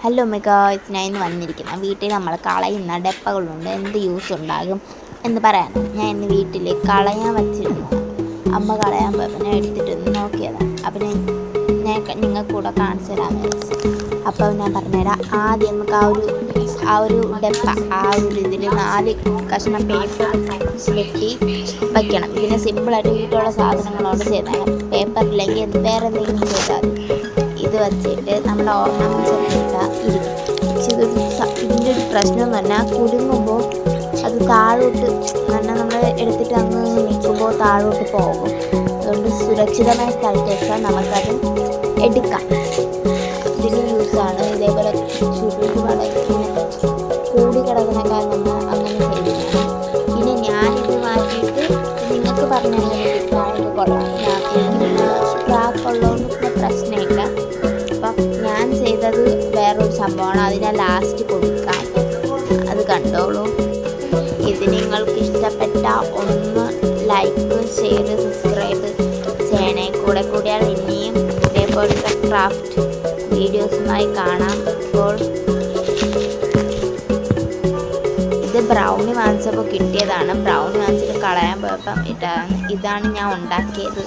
Hello guys, ഞാൻ ഇന്ന് വന്നിരിക്കുന്ന വീട്ടിൽ നമ്മൾ കളയുന്ന ഡപ്പകളുണ്ട്, എന്ത് യൂസ് ഉണ്ടാകും എന്ന് പറയാൻ. ഞാൻ ഇന്ന് വീട്ടിൽ കളയാൻ വച്ചിരുന്നു. അമ്മ കളയാൻ പോയപ്പോൾ ഞാൻ എടുത്തിട്ട് നോക്കിയതാണ്. അപ്പം ഞാൻ നിങ്ങൾക്ക് കൂടെ കാണിച്ചു തരാമെന്ന് വിചാരിച്ചു. അപ്പോൾ ഞാൻ പറഞ്ഞുതരാം. ആദ്യം നമുക്ക് ആ ഒരു ഡപ്പ ഇതിൽ 4 കഷ്ണം പേപ്പർ വെട്ടി വയ്ക്കണം. ഇതിന് സിമ്പിളായിട്ട് വീട്ടിലുള്ള സാധനങ്ങളോട് ചെയ്താൽ പേപ്പറില്ലെങ്കിൽ വേറെ എന്തെങ്കിലും ചെയ്താൽ ഇത് വച്ചിട്ട് നമ്മുടെ ഓർണമെൻറ്റ്സ് ഒക്കെ ഇട്ടാൽ ഇരിക്കും. പക്ഷെ ഇതിൻ്റെ ഒരു പ്രശ്നം എന്ന് പറഞ്ഞാൽ കുലുങ്ങുമ്പോൾ അത് താഴോട്ട് നമ്മൾ എടുത്തിട്ട് അങ്ങ് നിൽക്കുമ്പോൾ താഴോട്ട് പോകും. അതുകൊണ്ട് സുരക്ഷിതമായ സ്ഥലത്ത് വെച്ചാൽ നമുക്കത് എടുക്കാം. ഇതിന് യൂസാണ്. ഇതേപോലെ ചുരുൾ വളയ്ക്കുന്ന കൂടി കിടക്കുന്നേക്കാൾ നമ്മൾ അങ്ങനെ ചെയ്തിരിക്കണം. പിന്നെ ഞാനിത് മാറ്റിയിട്ട് നിങ്ങൾക്ക് പറഞ്ഞു തന്നെ കൊള്ളാം. ട്രാക്കുള്ളതുകൊണ്ട് പ്രശ്നമില്ല. അപ്പം ഞാൻ ചെയ്തത് വേറൊരു സംഭവമാണ്. അതിനെ ലാസ്റ്റ് കൊടുക്കാം. അത് കണ്ടോളൂ. ഇത് നിങ്ങൾക്ക് ഇഷ്ടപ്പെട്ട ഒന്ന് ലൈക്ക്, ഷെയർ, സബ്സ്ക്രൈബ് ചെയ്യണേ. കൂടിയാൽ ഇനിയും ഇതേപോലത്തെ ക്രാഫ്റ്റ് വീഡിയോസുമായി കാണാം. ഇപ്പോൾ ഇത് ബ്രൗണി വാങ്ങിച്ചപ്പോൾ കിട്ടിയതാണ്. ബ്രൗണി വാങ്ങിച്ചിട്ട് കളയാൻ പോയപ്പം ഇതാണ് ഞാൻ ഉണ്ടാക്കിയത്.